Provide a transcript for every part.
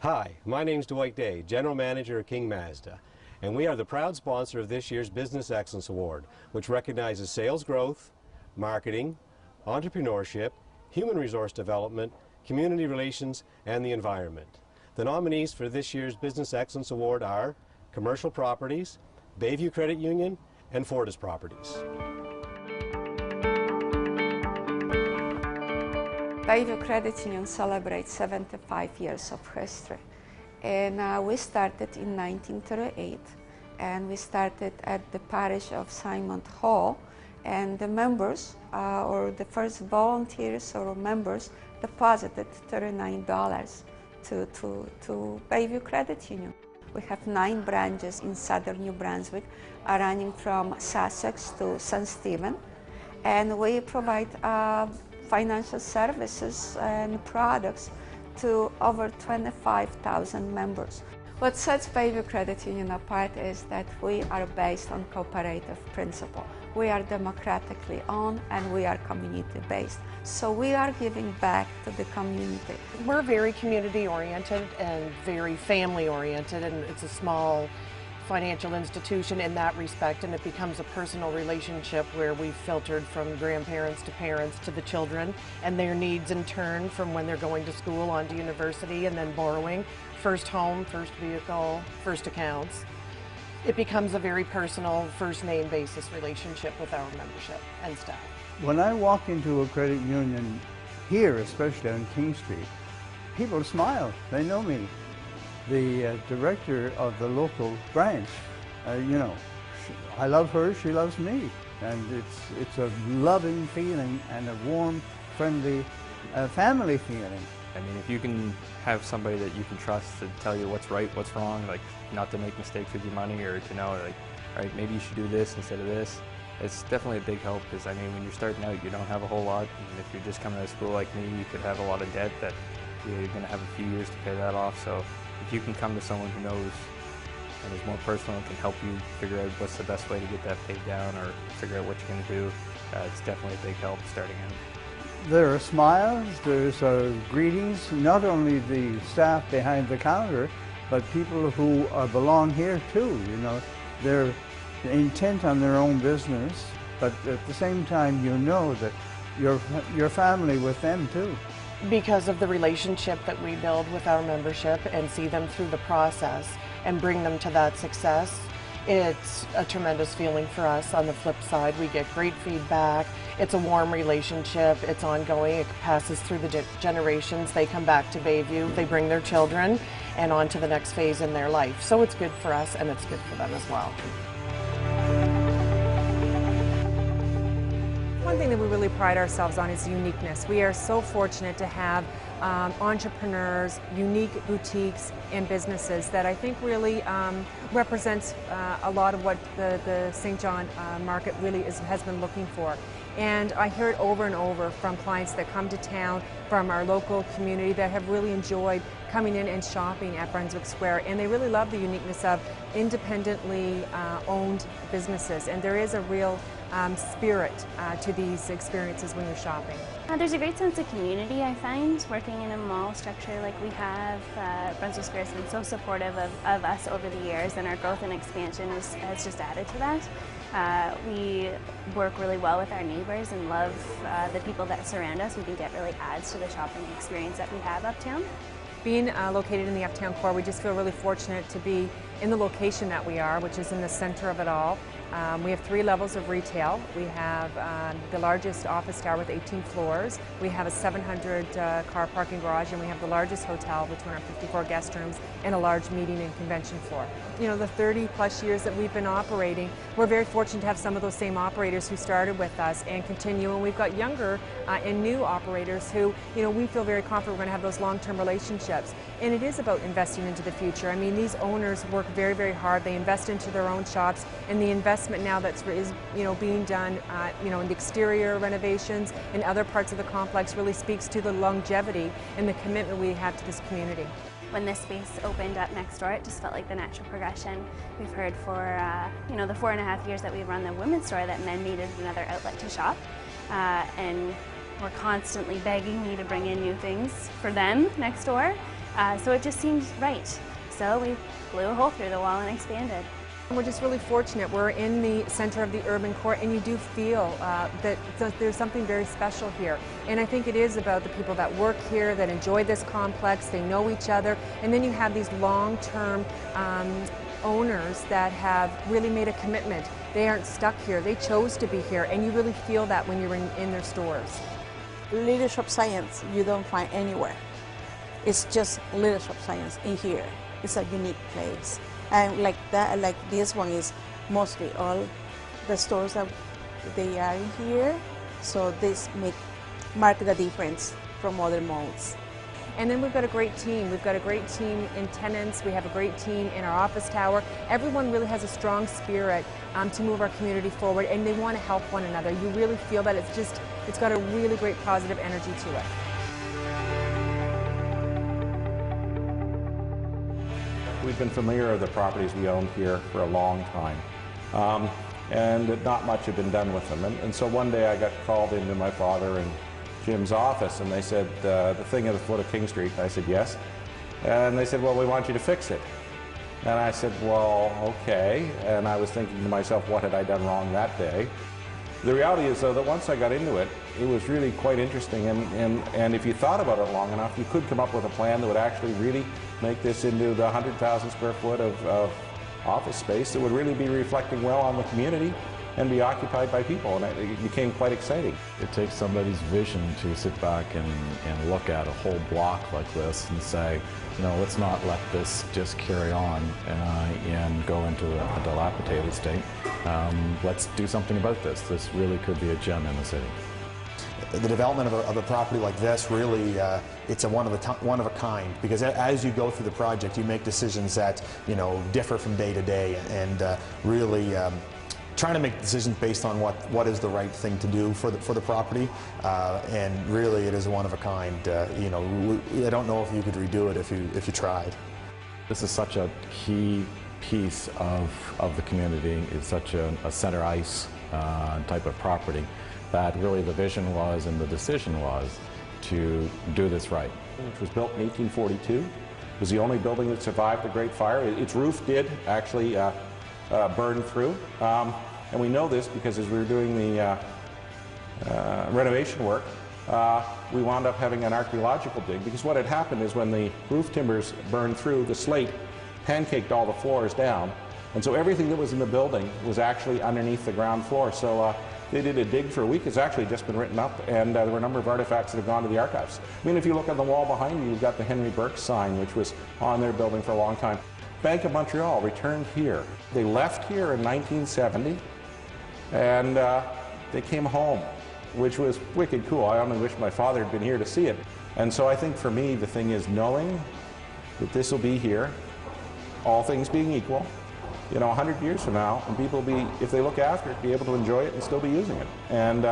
Hi, my name's Dwight Day, General Manager of King Mazda, and we are the proud sponsor of this year's Business Excellence Award, which recognizes sales growth, marketing, entrepreneurship, human resource development, community relations, and the environment. The nominees for this year's Business Excellence Award are Commercial Properties, Bayview Credit Union, and Fortis Properties. Bayview Credit Union celebrates 75 years of history, and we started in 1938, and we started at the parish of Simon Hall, and the members, or the first volunteers or members, deposited $39 to Bayview Credit Union. We have 9 branches in southern New Brunswick, running from Sussex to St. Stephen, and we provide financial services and products to over 25,000 members. What sets Bayview Credit Union apart is that we are based on cooperative principle. We are democratically owned and we are community based. So we are giving back to the community. We're very community oriented and very family oriented, and it's a small financial institution in that respect, and it becomes a personal relationship where we've filtered from grandparents to parents to the children and their needs in turn from when they're going to school on to university and then borrowing, first home, first vehicle, first accounts. It becomes a very personal first name basis relationship with our membership and staff. When I walk into a credit union here, especially on King Street, people smile, they know me. The director of the local branch, I love her, she loves me. And it's a loving feeling and a warm, friendly, family feeling. I mean, if you can have somebody that you can trust to tell you what's right, what's wrong, like not to make mistakes with your money, or to know, like, all right, maybe you should do this instead of this, it's definitely a big help, because I mean, when you're starting out, you don't have a whole lot. And if you're just coming to school like me, you could have a lot of debt that you're going to have a few years to pay that off. So if you can come to someone who knows and is more personal and can help you figure out what's the best way to get that paid down or figure out what you're going to do, it's definitely a big help starting out. There are smiles, there's greetings, not only the staff behind the counter, but people who belong here too. They're intent on their own business, but at the same time you know that you're family with them too. Because of the relationship that we build with our membership and see them through the process and bring them to that success, it's a tremendous feeling for us. On the flip side, we get great feedback. It's a warm relationship. It's ongoing. It passes through the generations. They come back to Bayview. They bring their children and on to the next phase in their life. So it's good for us and it's good for them as well. One thing that we really pride ourselves on is uniqueness. We are so fortunate to have entrepreneurs, unique boutiques and businesses that I think really represents a lot of what the St. John market really has been looking for. And I hear it over and over from clients that come to town, from our local community, that have really enjoyed coming in and shopping at Brunswick Square, and they really love the uniqueness of independently owned businesses, and there is a real spirit to these experiences when you're shopping. There's a great sense of community, I find, working in a mall structure like we have. Brunswick Square has been so supportive of us over the years, and our growth and expansion has just added to that. We work really well with our neighbors and love the people that surround us. We think it really adds to the shopping experience that we have uptown. Being located in the Uptown Core, we just feel really fortunate to be in the location that we are, which is in the center of it all. We have 3 levels of retail. We have the largest office tower with 18 floors. We have a 700 car parking garage, and we have the largest hotel with 254 guest rooms and a large meeting and convention floor. The 30+ years that we've been operating, we're very fortunate to have some of those same operators who started with us and continue, and we've got younger and new operators who, we feel very confident we're going to have those long-term relationships. And it is about investing into the future. I mean, these owners work very, very hard. They invest into their own shops, and the investment now that's being done, in the exterior renovations and other parts of the complex really speaks to the longevity and the commitment we have to this community. When this space opened up next door, it just felt like the natural progression. We've heard for the 4.5 years that we've run the women's store that men needed another outlet to shop, and were constantly begging me to bring in new things for them next door. So it just seemed right. So we blew a hole through the wall and expanded. We're just really fortunate. We're in the center of the urban core, and you do feel that there's something very special here. And I think it is about the people that work here, that enjoy this complex, they know each other, and then you have these long-term owners that have really made a commitment. They aren't stuck here. They chose to be here, and you really feel that when you're in their stores. Leadership science you don't find anywhere. It's just leadership science in here. It's a unique place. And like that, like this one is mostly all the stores that they are in here. So this mark the difference from other malls. And then we've got a great team. We've got a great team in tenants. We have a great team in our office tower. Everyone really has a strong spirit to move our community forward, and they want to help one another. You really feel that it's got a really great positive energy to it. We've been familiar with the properties we own here for a long time, and not much had been done with them. And so one day I got called into my father and Jim's office, and they said, the thing at the foot of King Street. I said, yes. And they said, well, we want you to fix it. And I said, well, okay. And I was thinking to myself, what had I done wrong that day? The reality is, though, that once I got into it, it was really quite interesting, and if you thought about it long enough, you could come up with a plan that would actually really make this into the 100,000 square foot of office space that would really be reflecting well on the community and be occupied by people, and it became quite exciting. It takes somebody's vision to sit back and look at a whole block like this and say, you know, let's not let this just carry on and go into a dilapidated state. Let's do something about this. This really could be a gem in the city. The development of a property like this really, it's a one of a kind, because as you go through the project, you make decisions that, you know, differ from day to day, and really trying to make decisions based on what is the right thing to do for the property, and really it is one of a kind. You know, I don't know if you could redo it if you tried. This is such a key piece of the community. It's such a center ice type of property that really the vision was and the decision was to do this right. Which was built in 1842. It was the only building that survived the Great Fire. Its roof did actually burn through. And we know this because as we were doing the renovation work, we wound up having an archaeological dig, because what had happened is when the roof timbers burned through, the slate pancaked all the floors down, and so everything that was in the building was actually underneath the ground floor. So they did a dig for a week. It's actually just been written up, and there were a number of artifacts that have gone to the archives. I mean, if you look on the wall behind you, you've got the Henry Burke sign, which was on their building for a long time. Bank of Montreal returned here. They left here in 1970, and they came home, which was wicked cool. I only wish my father had been here to see it. And so I think for me, the thing is knowing that this will be here, all things being equal, you know, 100 years from now, and people will be, if they look after it, be able to enjoy it and still be using it. And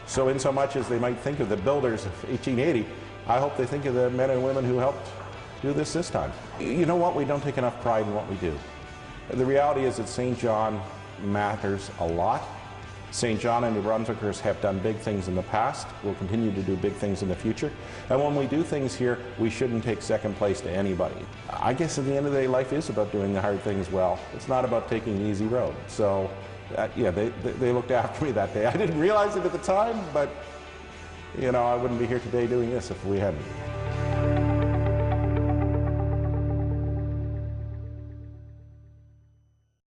so in so much as they might think of the builders of 1880, I hope they think of the men and women who helped do this time. You know what? We don't take enough pride in what we do. The reality is that St. John matters a lot. St. John and New Brunswickers have done big things in the past. We'll continue to do big things in the future. And when we do things here, we shouldn't take second place to anybody. I guess at the end of the day, life is about doing the hard things well. It's not about taking the easy road. So, yeah, they looked after me that day. I didn't realize it at the time, but, you know, I wouldn't be here today doing this if we hadn't.